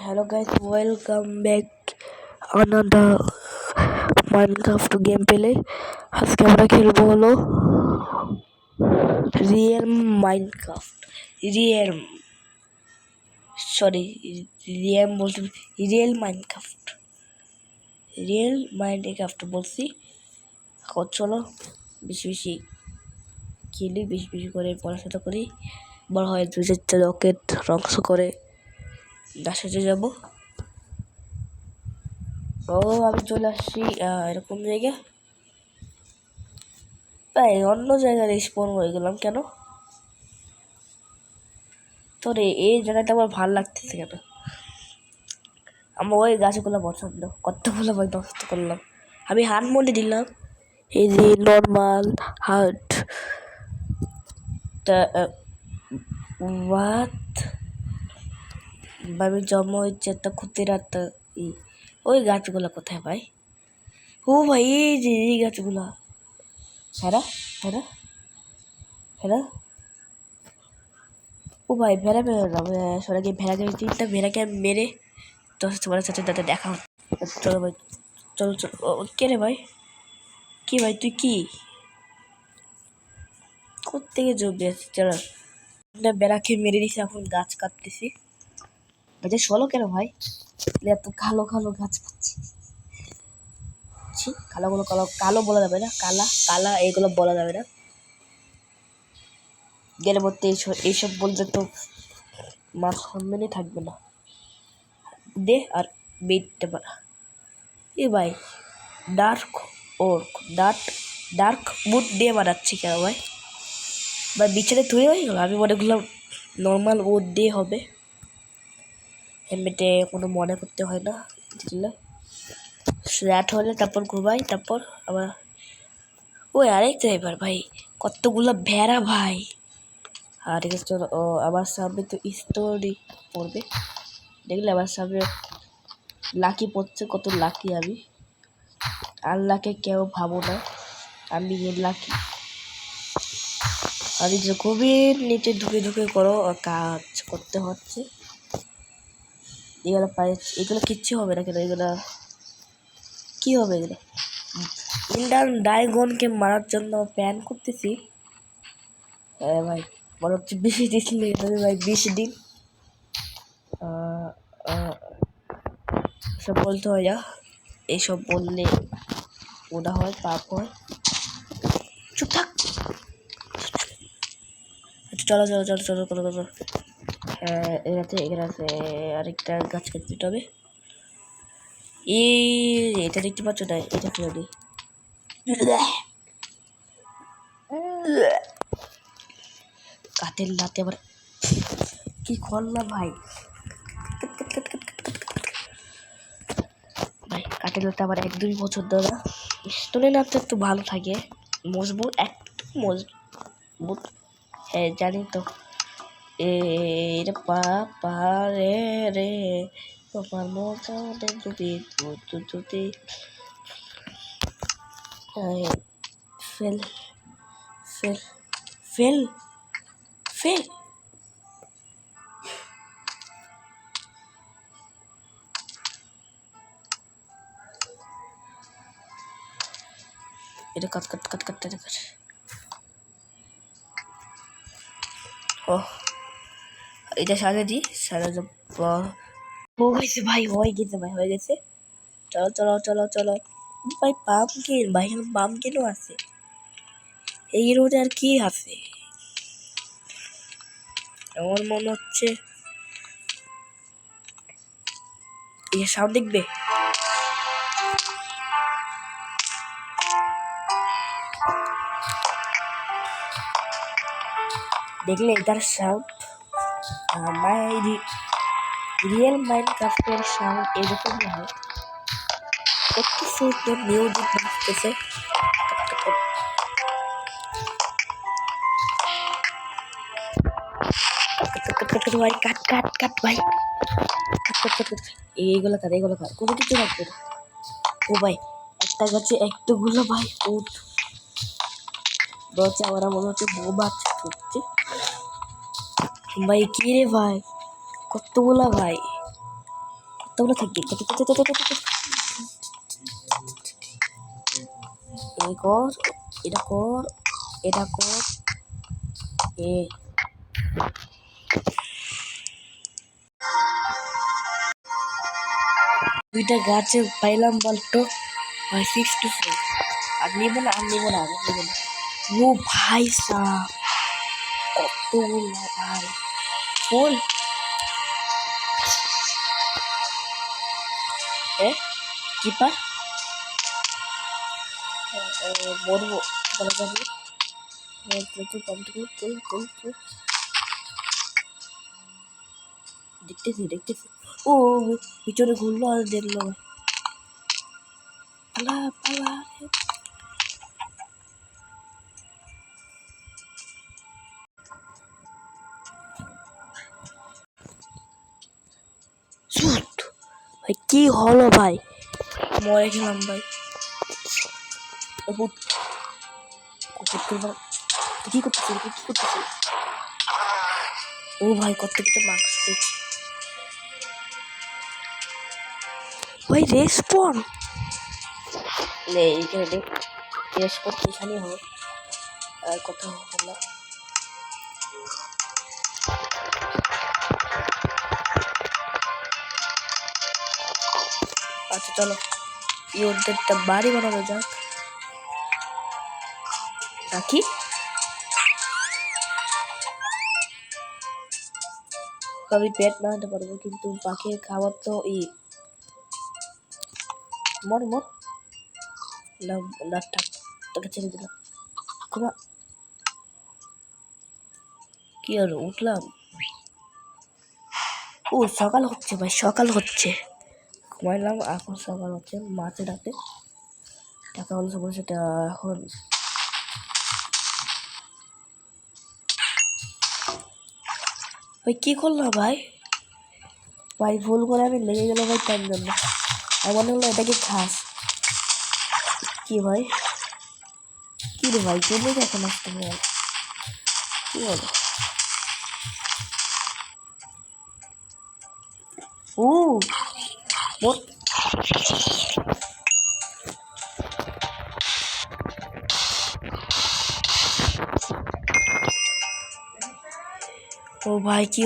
Hello guys, welcome back another Minecraft gameplay. আজকে আমরা খেলবো হলো real Minecraft real sorry real বলতে রিয়েল মাইনক্রাফট বলছি। এখন চলো বেশি বেশি খেলি, বেশি বেশি করে পড়াশোনা করি, বড় হয় 2-4টা রকেট ধ্বংস করে দাসাতে যাবো। ও আমি চলে আসছি এরকম জায়গায়, তাই অন্য জায়গায় স্পন হয়ে গেলাম কেন? তোরে এই জায়গাটা আমার ভালো লাগতেছে কেন? আমার ওই গাছগুলো পছন্দ, কতগুলো আমি নষ্ট করলাম। আমি হার্ড মোডে দিলাম, এই যে নর্মাল হার্ড আমি জন্ম হচ্ছে একটা ক্ষতির একটা ওই গাছগুলো কোথায় ভাই? ও ভাই এই যে এই গাছগুলা, হ্যাঁ হ্যাঁ ও ভাই ভেড়া সরাকে ভেড়াকে 3টা ভেড়াকে মেরে তোমার সাথে তাতে দেখা হচ্ছে। চলো ভাই চলো চলো। কে রে ভাই? কি ভাই তুই কি কোত্থেকে জমি আছিস? চলো বেড়াকে মেরে দিছি, এখন গাছ কাটতেছি। আচ্ছা চলো কেন ভাই? এত কালো কালো গাছ পাচ্ছি, কালোগুলো কালো কালো বলা যাবে না, কালা কালা এগুলো বলা যাবে না। গেলে মধ্যে এইসব বলতে তো মাছ সম্মানই থাকবে না। দে আর বেটতে পারা এ ভাই ডার্ক বুট দিয়ে বানাচ্ছি কেন ভাই? বিছানে ধুয়ে হয়ে গেল। আমি মনে করলাম নর্মাল উড দিয়ে হবে, হেলমেটে কোনো মনে করতে হয় না। রাত হলে তারপর ঘুমাই, তারপর আবার ওই আরেকটা এবার ভাই কতগুলো ভেড়া ভাই। আর ঠিক আছে চলো, আমার সামনে তো স্টোরি পড়বে, দেখলে আমার সামনে লাকি পড়ছে। কত লাকি আমি, আল্লাহকে কেউ ভাবো না, আমি লাকি। আর এই যে গভীর নিচে ঢুকে ঢুকে করো কাজ করতে হচ্ছে। এগুলো পাই, এগুলো কিচ্ছু হবে না কেন? এগুলো কি হবে? এগুলো ইন্ডান ড্রাগনকে মারার জন্য প্ল্যান করতেছি। হ্যাঁ ভাই মনে হচ্ছে 20 দিন লেগে যাবে ভাই, 20 দিন। সব বলতে হয় না, এইসব বললে ওটা হয়, পাপ হয়। চুপ থাক। আচ্ছা চলো চলো চলো চলো চলো চলো। এখানে আছে আরেকটা গাছ কেটে দিতে হবে। এটা দেখতে পাচ্ছ না? এটা ফেলে দিই। কাঠের লাতে আবার কি করলাম ভাই? ভাই কাঠের লাতে আবার 1-2 বছর ধরে স্টোনের লাতে একটু ভালো থাকে, মজবুত একটু মজবুত। হ্যাঁ জানি তো। এর পারে রে তোমার মতো যদি যদি ফেল ফেল ফেল ফেল। এটা কাট কাট কাট কাট কাট। ও এটা সাজা দি সাজা হয়েছে ভাই, হয়ে গেছে ভাই, হয়ে গেছে। চলো চলো চলো চলো ভাই। পাম্পকিন ভাই, পাম্পকিনও আছে এই রোডে। আর কি আছে আমার মনে হচ্ছে এই সাউন্ড দেখবে। দেখলে এটার সাউন্ড রিয়েল মাইনক্রাফটের সাউন্ড এরকমই হয়। কত সুন্দর মিউজিক বাজতেছে। ভাই কাট কাট কাট ভাই, এইগুলো কাট, এইগুলো কাট, কোনো কিছু রাখবে না। ও ভাই একটা গাছে একটাগুলো ভাই উঠ বলছে, আমার মনে হচ্ছে বউ বাচ্চা ঢুকছে ভাই। কি রে ভাই কতগুলা ভাই? কতগুলো থাকবে এই কর এটা কর এটা কর এ দুইটা গাছে পাইলাম বলতো 64 আর নিব না ও ভাই সাহ কতগুলো ভাই ফুল এ কিপার মরবো বলা যাবে দেখতেছি ও পিছনে ঘুরলো আর দেখলো পালা পালা শুট ভাই কি হলো ভাই মরে গেলাম ভাই কি করতেছি ও ভাই কত কিছু মার্কস পেয়েছি ভাই রেসপন নে এইখানে দেখ রেসপন এখানেই হবে আর কথা হবে না আচ্ছা চলো ওদেরটা বাড়ি বানানো যাক নাকি আমি পেট বানাতে পারবো কিন্তু পাখির খাবার তো মর না থাক তোকে ছেড়ে দিলাম কি আর উঠলাম ও সকাল হচ্ছে ভাই সকাল হচ্ছে ঘুমাইলাম এখন সকাল হচ্ছে মাছে ডাকে টাকা হলো সবার সেটা এখন ভাই কি করলাম ভাই ভুল করে আমি লেগে গেল ভাই তার জন্য আর মনে হলো এটা কি খাস কি ভাই কি রে ভাই চলে এখন আসতে হবে কি বলো ও মোট ও ভাই কি